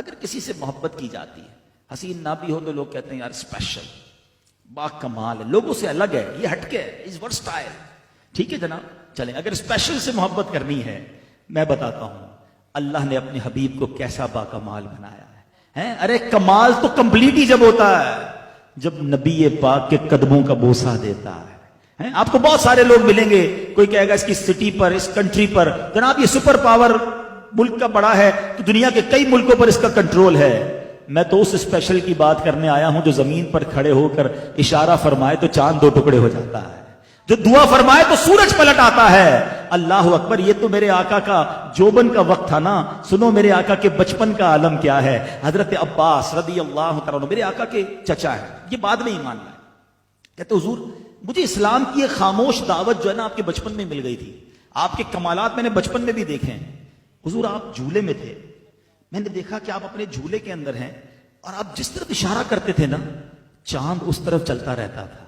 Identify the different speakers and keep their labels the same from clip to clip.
Speaker 1: اگر کسی سے محبت کی جاتی ہے، حسین نہ بھی ہو تو لوگ کہتے ہیں یار اسپیشل، با کمال ہے، لوگوں سے الگ ہے، یہ ہٹ کے ہے، از ورسٹائل. ٹھیک ہے جناب، چلیں اگر اسپیشل سے محبت کرنی ہے، میں بتاتا ہوں اللہ نے اپنے حبیب کو کیسا با کمال بنایا ہے. ارے کمال تو کمپلیٹ ہی جب ہوتا ہے جب نبی پاک کے قدموں کا بوسہ دیتا ہے. آپ کو بہت سارے لوگ ملیں گے، کوئی کہے گا اس کی سٹی پر، اس کنٹری پر، جناب یہ سپر پاور ملک کا بڑا ہے تو دنیا کے کئی ملکوں پر اس کا کنٹرول ہے. میں تو اس اسپیشل کی بات کرنے آیا ہوں جو زمین پر کھڑے ہو کر اشارہ فرمائے تو چاند 2 ٹکڑے ہو جاتا ہے، جو دعا فرمائے تو سورج پلٹ آتا ہے. اللہ اکبر. یہ تو میرے آقا کا جوبن کا وقت تھا نا. سنو میرے آقا کے بچپن کا عالم کیا ہے. حضرت عباس رضی اللہ تعالیٰ عنہ میرے آقا کے چچا ہے. یہ بعد میں ایمان لائے. کہتے حضور مجھے اسلام کی ایک خاموش دعوت جو ہے نا آپ کے بچپن میں مل گئی تھی. آپ کے کمالات میں نے بچپن میں بھی دیکھے ہیں. حضور آپ جھولے میں تھے، میں نے دیکھا کہ آپ اپنے جھولے کے اندر ہیں اور آپ جس طرف اشارہ کرتے تھے نا چاند اس طرف چلتا رہتا تھا.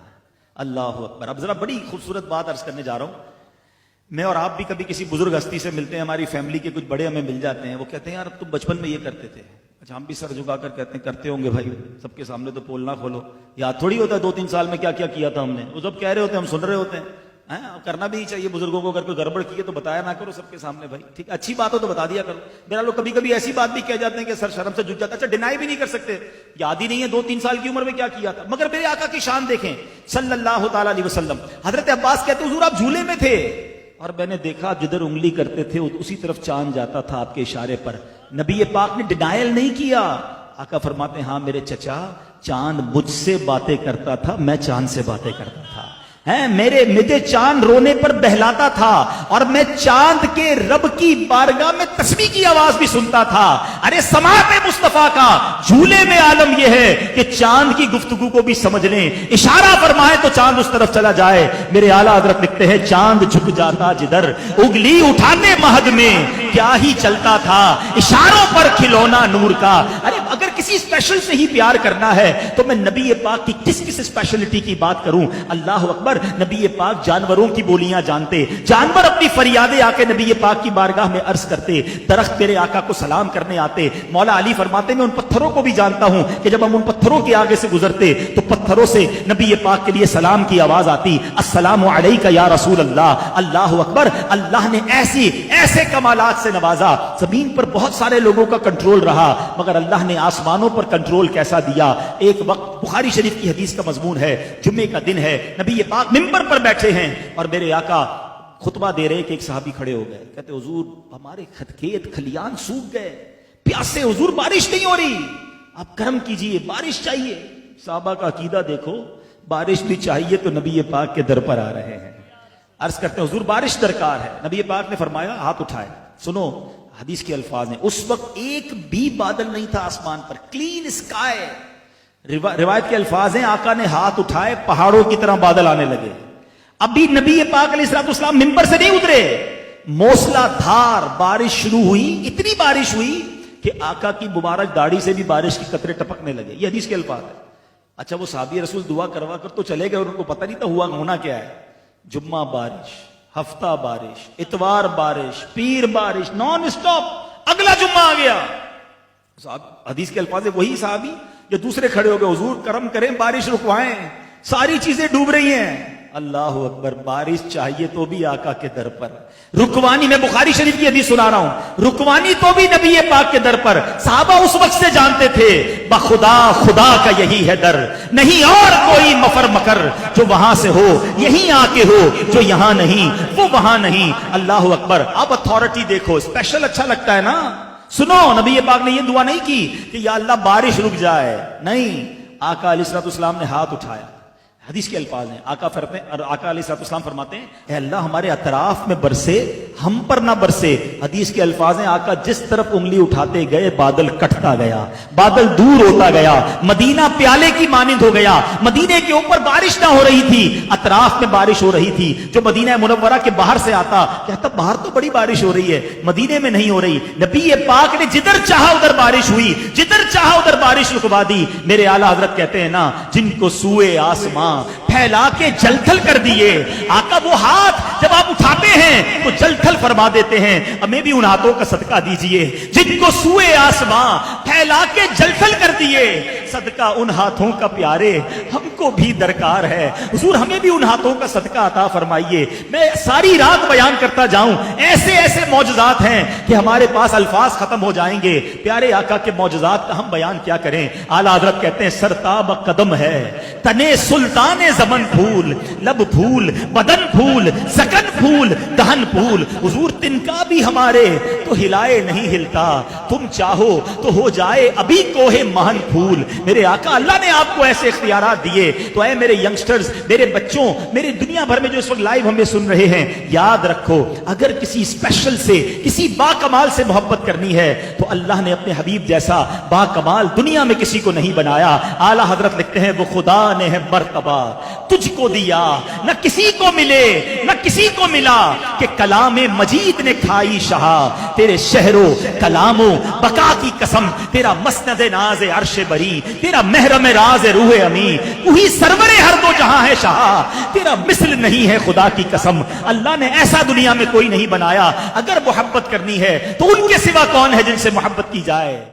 Speaker 1: اللہ اکبر. اب ذرا بڑی خوبصورت بات عرض کرنے جا رہا ہوں. میں اور آپ بھی کبھی کسی بزرگ ہستی سے ملتے ہیں، ہماری فیملی کے کچھ بڑے ہمیں مل جاتے ہیں، وہ کہتے ہیں یار تم بچپن میں یہ کرتے تھے. اچھا ہم بھی سر جھکا کر کہتے ہیں کرتے ہوں گے بھائی، سب کے سامنے تو پول نہ کھولو. یاد تھوڑی ہوتا ہے 2-3 سال میں کیا کیا کیا تھا ہم نے. وہ سب کہہ رہے ہوتے ہیں، ہم سن رہے ہوتے ہیں. کرنا بھی چاہیے بزرگوں کو، اگر کوئی گڑبڑ کی ہے تو بتایا نہ کرو سب کے سامنے بھائی. ٹھیک ہے، اچھی بات ہو تو بتا دیا کرو. میرا لوگ کبھی کبھی ایسی بات بھی کہہ جاتے ہیں کہ سر شرم سے جھک جاتا ہے. اچھا ڈینائی بھی نہیں کر سکتے، یاد ہی نہیں ہے 2-3 سال کی عمر میں کیا کیا تھا. مگر میرے آقا کی شان دیکھیں صلی اللہ تعالی علیہ وسلم. حضرت عباس کہتے حضور آپ جھولے میں تھے اور میں نے دیکھا آپ جدھر انگلی کرتے تھے اسی طرف چاند جاتا تھا آپ کے اشارے پر. نبی پاک نے ڈینائل نہیں کیا. آقا فرماتے ہیں ہاں میرے چچا چاند مجھ سے باتیں کرتا تھا، میں چاند سے باتیں کرتا تھا. مجھے چاند رونے پر بہلاتا تھا اور میں چاند کے رب کی بارگاہ میں تسبیح کی آواز بھی سنتا تھا. ارے سماعت مصطفیٰ کا جھولے میں عالم یہ ہے کہ چاند کی گفتگو کو بھی سمجھ لیں. اشارہ فرمائے تو چاند اس طرف چلا جائے. میرے اعلیٰ حضرت لکھتے ہیں چاند جھک جاتا جدھر اگلی اٹھانے مہد میں کیا ہی چلتا تھا اشاروں پر کھلونا نور کا. ارے اگر کسی اسپیشل سے ہی پیار کرنا ہے تو میں نبی پاک کی کس اسپیشلٹی کی بات کروں. اللہ اکبر. نبی پاک جانوروں کی بولیاں جانتے، جانور اپنی فریادیں آ کے نبی پاک کی بارگاہ میں عرض کرتے، درخت میرے آقا کو سلام کرنے آتے. مولا علی فرماتے میں ان پتھروں کو بھی جانتا ہوں کہ جب ہم ان پتھروں کے آگے سے گزرتے تو پتھروں سے نبی پاک کے لیے سلام کی آواز آتی، السلام علیکہ یا رسول اللہ. اللہ اکبر. اللہ نے ایسے کمالات سے نوازا. زمین پر بہت سارے لوگوں کا کنٹرول رہا مگر اللہ نے آسمانوں پر کنٹرول کیسا دیا. ایک وقت بخاری شریف کی حدیث کا مضمون ہے، جمعے کا دن ہے، نبی پاک منبر پر بیٹھے ہیں اور میرے آقا خطبہ دے رہے کہ ایک صحابی کھڑے ہو گئے. کہتے حضور ہمارے کھیت کھلیان سوکھ گئے، پیاسے حضور بارش نہیں ہو رہی، آپ کرم کیجئے بارش چاہیے. صحابہ کا عقیدہ دیکھو، بارش بھی چاہیے تو نبی پاک کے در پر آ رہے ہیں. عرض کرتے ہیں حضور بارش درکار ہے. نبی پاک نے فرمایا ہاتھ اٹھائے. سنو حدیث کے الفاظ ہیں، اس وقت ایک بھی بادل نہیں تھا آسمان پر، کلین اسکائی. روایت کے الفاظ ہیں آقا نے ہاتھ اٹھائے، پہاڑوں کی طرح بادل آنے لگے. ابھی نبی پاک علیہ السلام منبر سے نہیں اترے، موسلا دھار بارش شروع ہوئی. اتنی بارش ہوئی کہ آقا کی مبارک داڑھی سے بھی بارش کی قطرے ٹپکنے لگے. یہ حدیث کے الفاظ ہیں. اچھا وہ صحابی رسول دعا کروا کر تو چلے گئے اور ان کو پتہ نہیں تھا ہونا کیا ہے. جمعہ بارش، ہفتہ بارش، اتوار بارش، پیر بارش، نان اسٹاپ. اگلا جمعہ آ گیا. حدیث کے الفاظ وہی صحابی جو دوسرے کھڑے ہو گئے، حضور کرم کریں بارش رکوائیں، ساری چیزیں ڈوب رہی ہیں. اللہ اکبر. بارش چاہیے تو بھی آقا کے در پر رکوانی. میں بخاری شریف کی حدیث سنا رہا ہوں، رکوانی تو بھی نبی پاک کے در پر. صحابہ اس وقت سے جانتے تھے بخدا خدا کا یہی ہے در، نہیں اور کوئی مفر مکر جو وہاں سے ہو یہیں آ کے ہو، جو یہاں نہیں وہ وہاں نہیں. اللہ اکبر. اب اتھارٹی دیکھو، اسپیشل اچھا لگتا ہے نا. سنو نبی پاک نے یہ دعا نہیں کی کہ یا اللہ بارش رک جائے، نہیں. آقا علیہ السلام نے ہاتھ اٹھایا. حدیث کے الفاظ ہیں، آقا علیہ السلام فرماتے ہیں اے اللہ ہمارے اطراف میں برسے، ہم پر نہ برسے. حدیث کے الفاظ ہیں آقا جس طرف انگلی اٹھاتے گئے بادل کٹتا گیا، بادل دور ہوتا گیا، مدینہ پیالے کی مانند ہو گیا. مدینے کے اوپر بارش نہ ہو رہی تھی، اطراف میں بارش ہو رہی تھی. جو مدینہ منورہ کے باہر سے آتا کہتا باہر تو بڑی بارش ہو رہی ہے، مدینے میں نہیں ہو رہی. نبی پاک نے جدھر چاہا ادھر بارش ہوئی، جدھر چاہا ادھر بارش رکوا دی. میرے اعلیٰ حضرت کہتے ہیں نا جن کو سوئے آسمان پھیلا کے جل تھل کر دیے. آقا وہ ہاتھ جب آپ اٹھاتے ہیں تو جل تھل فرما دیتے ہیں. ہمیں بھی ان ہاتھوں کا صدقہ دیجئے جن کو سوئے آسماں پھیلا کے جل تھل کر دیے. صدقہ ان ہاتھوں کا پیارے ہم کو بھی درکار ہے. حضور ہمیں بھی ان ہاتھوں کا صدقہ عطا فرمائیے. میں ساری رات بیان کرتا جاؤں, ایسے ایسے معجزات ہیں کہ ہمارے پاس الفاظ ختم ہو جائیں گے. پیارے آقا کے معجزات کا ہم بیان کیا کریں. اعلیٰ حضرت کہتے ہیں سرتاب قدم ہے تنے سلطان زمن پھول, لب پھول, بدن پھول, سکن پھول, دہن پھول. حضور تنکا بھی ہمارے تو ہلائے نہیں ہلتا, تم چاہو تو ہو جائے ابھی کوہ مہن پھول. میرے آقا اللہ نے آپ کو ایسے اختیارات دیے, تو اے میرے ینگسٹرز, میرے بچوں, میرے دنیا بھر میں جو اس وقت لائیو ہمیں سن رہے ہیں, یاد رکھو اگر کسی اسپیشل سے, کسی با کمال سے محبت کرنی ہے تو اللہ نے اپنے حبیب جیسا با کمال دنیا میں کسی کو نہیں بنایا. اعلیٰ حضرت لکھتے ہیں وہ خدا نے ہے مرتبہ تجھ کو دیا, نہ کسی کو ملے نہ کسی کو ملا, کہ کلام مجید نے کھائی شہا. تیرے شہروں کلاموں بقا کی قسم, تیرا مسند ناز عرش بری, تیرا محرم راز روح امی, وہی سرور ہر دو جہاں ہے شہا, تیرا مثل نہیں ہے خدا کی قسم. اللہ نے ایسا دنیا میں کوئی نہیں بنایا. اگر محبت کرنی ہے تو ان کے سوا کون ہے جن سے محبت کی جائے.